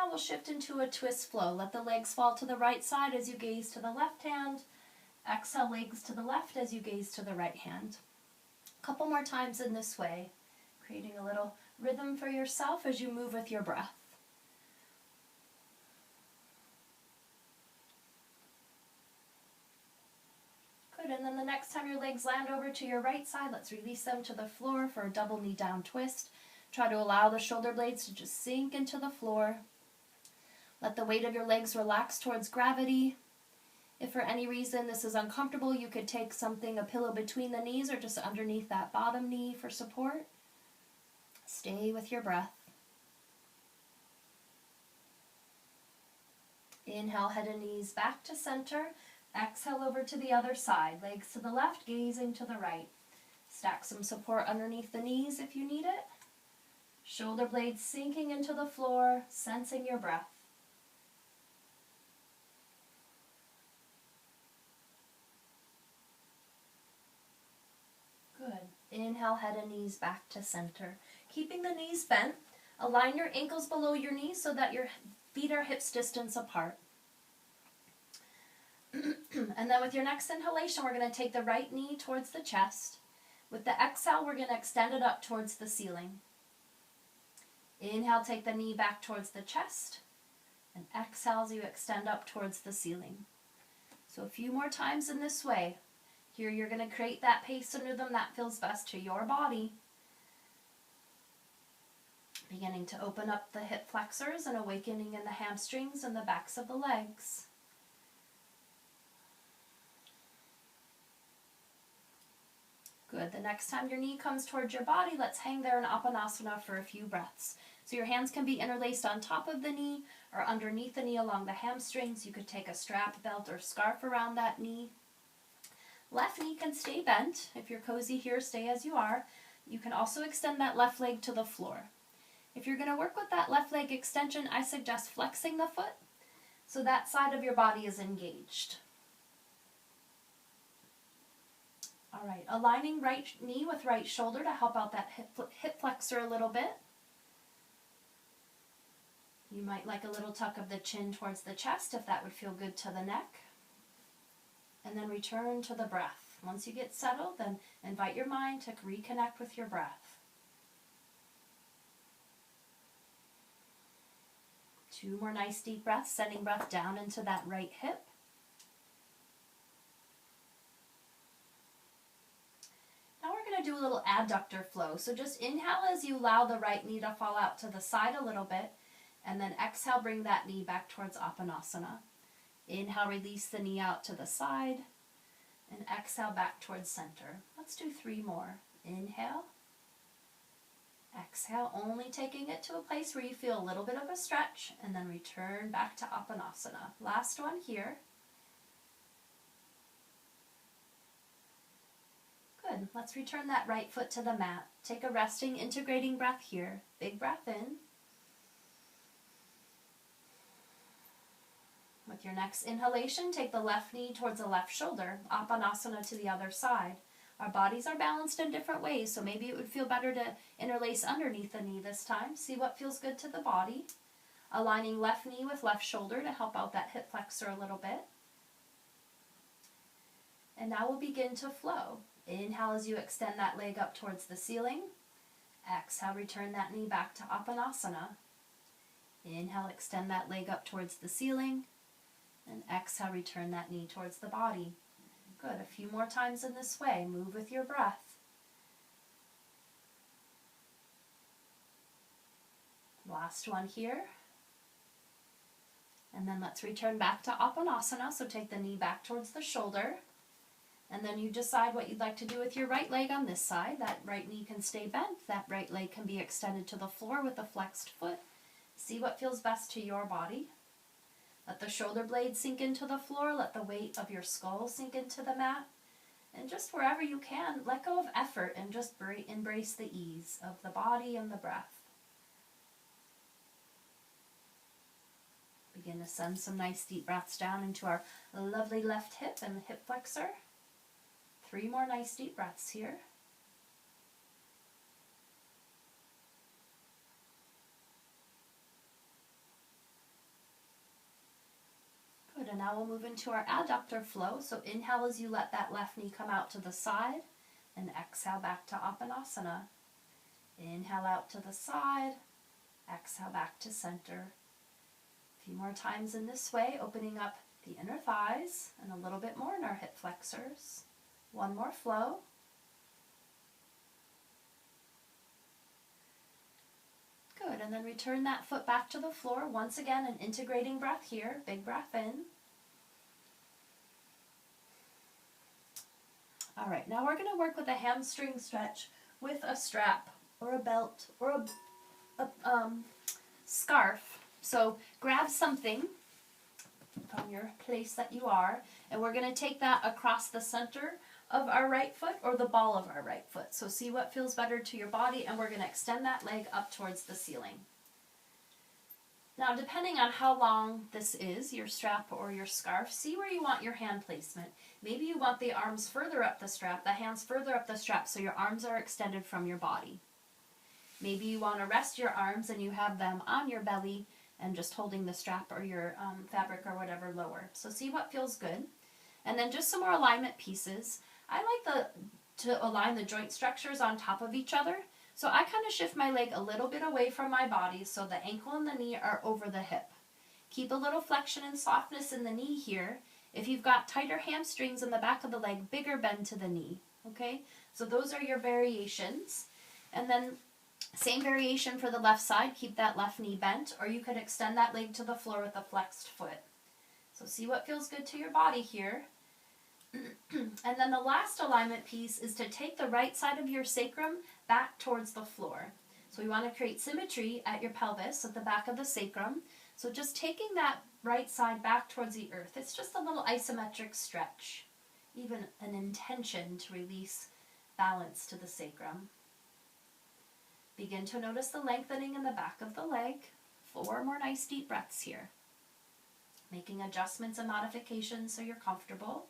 now we'll shift into a twist flow. Let the legs fall to the right side as you gaze to the left hand. Exhale, legs to the left as you gaze to the right hand. A couple more times in this way, creating a little rhythm for yourself as you move with your breath. Good, and then the next time your legs land over to your right side, let's release them to the floor for a double knee down twist. Try to allow the shoulder blades to just sink into the floor. Let the weight of your legs relax towards gravity. If for any reason this is uncomfortable, you could take something, a pillow between the knees or just underneath that bottom knee for support. Stay with your breath. Inhale, head and knees back to center. Exhale over to the other side. Legs to the left, gazing to the right. Stack some support underneath the knees if you need it. Shoulder blades sinking into the floor, sensing your breath. Good. Inhale, head and knees back to center. Keeping the knees bent, align your ankles below your knees so that your feet are hips distance apart. And then with your next inhalation, we're going to take the right knee towards the chest. With the exhale, we're going to extend it up towards the ceiling. Inhale, take the knee back towards the chest, and exhale as you extend up towards the ceiling. So a few more times in this way. Here you're going to create that pace and rhythm that feels best to your body. Beginning to open up the hip flexors and awakening in the hamstrings and the backs of the legs. Good. The next time your knee comes towards your body, let's hang there in Apanasana for a few breaths. So your hands can be interlaced on top of the knee or underneath the knee along the hamstrings. You could take a strap, belt, or scarf around that knee. Left knee can stay bent. If you're cozy here, stay as you are. You can also extend that left leg to the floor. If you're going to work with that left leg extension, I suggest flexing the foot so that side of your body is engaged. All right, aligning right knee with right shoulder to help out that hip flexor a little bit. You might like a little tuck of the chin towards the chest if that would feel good to the neck. And then return to the breath. Once you get settled, then invite your mind to reconnect with your breath. 2 more nice deep breaths, sending breath down into that right hip. Now we're going to do a little adductor flow. So just inhale as you allow the right knee to fall out to the side a little bit, and then exhale, bring that knee back towards Apanasana. Inhale, release the knee out to the side, and exhale back towards center. Let's do 3 more. Inhale, exhale, only taking it to a place where you feel a little bit of a stretch, and then return back to Apanasana. Last one here. Good. Let's return that right foot to the mat. Take a resting, integrating breath here. Big breath in. With your next inhalation, take the left knee towards the left shoulder, Apanasana to the other side. Our bodies are balanced in different ways, so maybe it would feel better to interlace underneath the knee this time. See what feels good to the body. Aligning left knee with left shoulder to help out that hip flexor a little bit. And now we'll begin to flow. Inhale as you extend that leg up towards the ceiling. Exhale, return that knee back to Apanasana. Inhale, extend that leg up towards the ceiling. And exhale, return that knee towards the body. Good. A few more times in this way. Move with your breath. Last one here. And then let's return back to Apanasana. So take the knee back towards the shoulder. And then you decide what you'd like to do with your right leg on this side. That right knee can stay bent. That right leg can be extended to the floor with a flexed foot. See what feels best to your body. Let the shoulder blades sink into the floor. Let the weight of your skull sink into the mat. And just wherever you can, let go of effort and just embrace the ease of the body and the breath. Begin to send some nice deep breaths down into our lovely left hip and hip flexor. 3 more nice deep breaths here. and now we'll move into our adductor flow. So inhale as you let that left knee come out to the side, and exhale back to Apanasana. Inhale out to the side, exhale back to center. A few more times in this way, opening up the inner thighs and a little bit more in our hip flexors. One more flow. Good, and then return that foot back to the floor. Once again, an integrating breath here. Big breath in. All right, now we're going to work with a hamstring stretch with a strap or a belt or a scarf. So grab something from your place that you are, and we're going to take that across the center of our right foot or the ball of our right foot. So see what feels better to your body, and we're going to extend that leg up towards the ceiling. Now, depending on how long this is, your strap or your scarf, see where you want your hand placement. Maybe you want the arms further up the strap, the hands further up the strap, so your arms are extended from your body. Maybe you want to rest your arms and you have them on your belly and just holding the strap or your fabric or whatever lower. So see what feels good. And then just some more alignment pieces. I like to align the joint structures on top of each other. So I kind of shift my leg a little bit away from my body so the ankle and the knee are over the hip. Keep a little flexion and softness in the knee here. If you've got tighter hamstrings in the back of the leg, bigger bend to the knee. Okay, so those are your variations. And then same variation for the left side. Keep that left knee bent, or you could extend that leg to the floor with a flexed foot. So see what feels good to your body here. And then the last alignment piece is to take the right side of your sacrum back towards the floor. So we want to create symmetry at your pelvis, at the back of the sacrum. So just taking that right side back towards the earth. It's just a little isometric stretch, even an intention to release balance to the sacrum. Begin to notice the lengthening in the back of the leg. 4 more nice deep breaths here. Making adjustments and modifications so you're comfortable.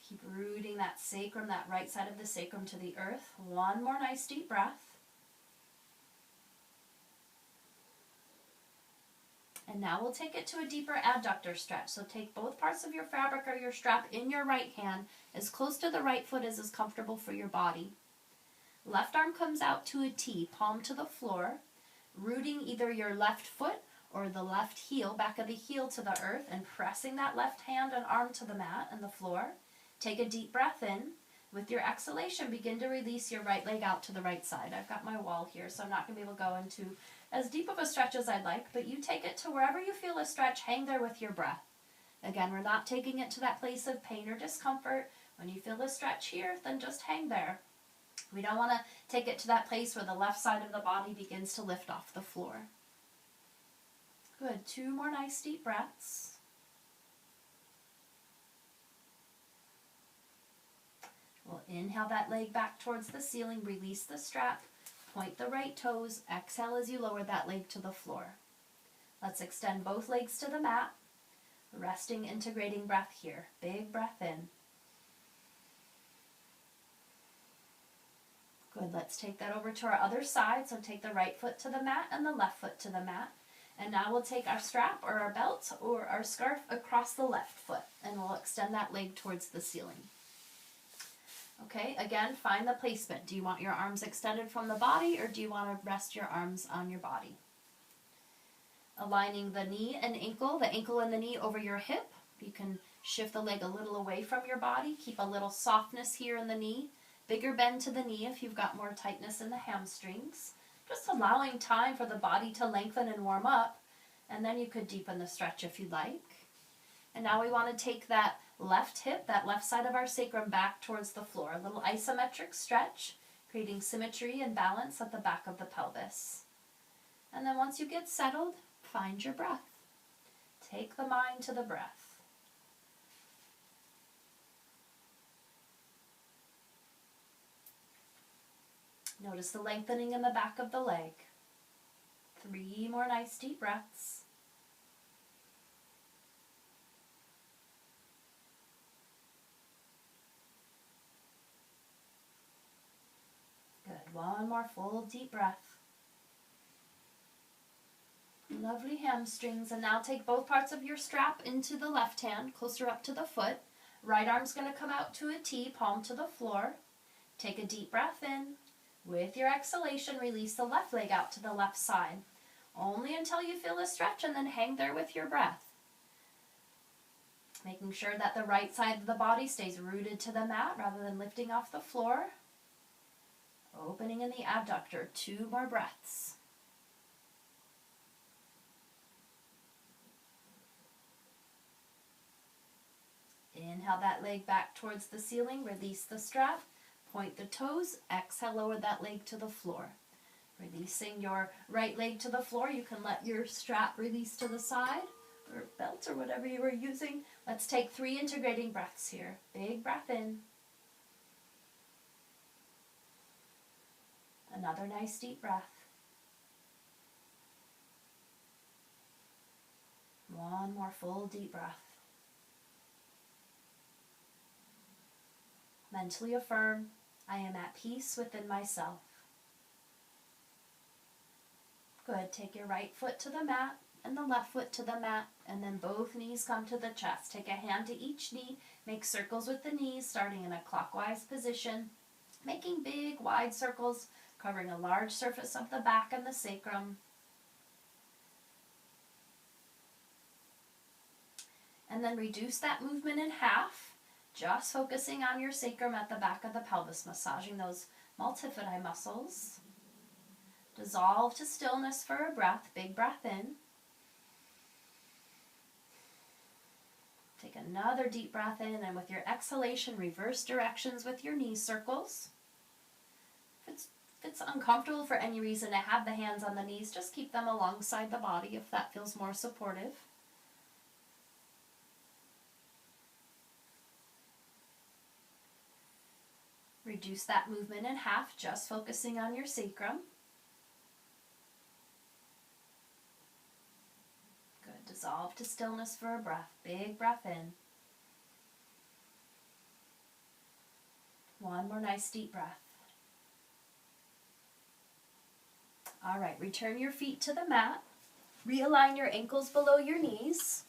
Keep rooting that sacrum, that right side of the sacrum to the earth. 1 more nice deep breath. And now we'll take it to a deeper adductor stretch. So take both parts of your fabric or your strap in your right hand, as close to the right foot as is comfortable for your body. Left arm comes out to a T, palm to the floor, rooting either your left foot or the left heel, back of the heel to the earth, and pressing that left hand and arm to the mat and the floor. Take a deep breath in. With your exhalation, begin to release your right leg out to the right side. I've got my wall here, so I'm not going to be able to go into as deep of a stretch as I'd like, but you take it to wherever you feel a stretch. Hang there with your breath. Again, we're not taking it to that place of pain or discomfort. When you feel a stretch here, then just hang there. We don't want to take it to that place where the left side of the body begins to lift off the floor. Good. 2 more nice deep breaths. We'll inhale that leg back towards the ceiling, release the strap, point the right toes, exhale as you lower that leg to the floor. Let's extend both legs to the mat, resting, integrating breath here. Big breath in. Good, let's take that over to our other side. So take the right foot to the mat and the left foot to the mat. And now we'll take our strap or our belt or our scarf across the left foot, and we'll extend that leg towards the ceiling. Okay, again, find the placement. Do you want your arms extended from the body, or do you want to rest your arms on your body? Aligning the knee and ankle, the ankle and the knee over your hip. You can shift the leg a little away from your body. Keep a little softness here in the knee. Bigger bend to the knee if you've got more tightness in the hamstrings. Just allowing time for the body to lengthen and warm up, and then you could deepen the stretch if you'd like. And now we want to take that left hip, that left side of our sacrum, back towards the floor. A little isometric stretch, creating symmetry and balance at the back of the pelvis. And then once you get settled, find your breath. Take the mind to the breath. Notice the lengthening in the back of the leg. 3 more nice deep breaths. Good. 1 more full deep breath. Lovely hamstrings. And now take both parts of your strap into the left hand, closer up to the foot. Right arm's going to come out to a T, palm to the floor. Take a deep breath in. With your exhalation, release the left leg out to the left side. Only until you feel a stretch, and then hang there with your breath. Making sure that the right side of the body stays rooted to the mat rather than lifting off the floor. Opening in the abductor. 2 more breaths. Inhale that leg back towards the ceiling. Release the strap. Point the toes. Exhale, lower that leg to the floor. Releasing your right leg to the floor. You can let your strap release to the side or belt or whatever you were using. Let's take 3 integrating breaths here. Big breath in. Another nice deep breath. One more full deep breath. Mentally affirm, I am at peace within myself. Good. Take your right foot to the mat and the left foot to the mat, and then both knees come to the chest. Take a hand to each knee. Make circles with the knees, starting in a clockwise position, making big, wide circles, covering a large surface of the back and the sacrum. And then reduce that movement in half, just focusing on your sacrum at the back of the pelvis, massaging those multifidi muscles. Dissolve to stillness for a breath. Big breath in. Take another deep breath in, and with your exhalation, reverse directions with your knee circles. If it's uncomfortable for any reason to have the hands on the knees, just keep them alongside the body if that feels more supportive. Reduce that movement in half, just focusing on your sacrum. Good. Dissolve to stillness for a breath. Big breath in. One more nice deep breath. All right, return your feet to the mat. Realign your ankles below your knees.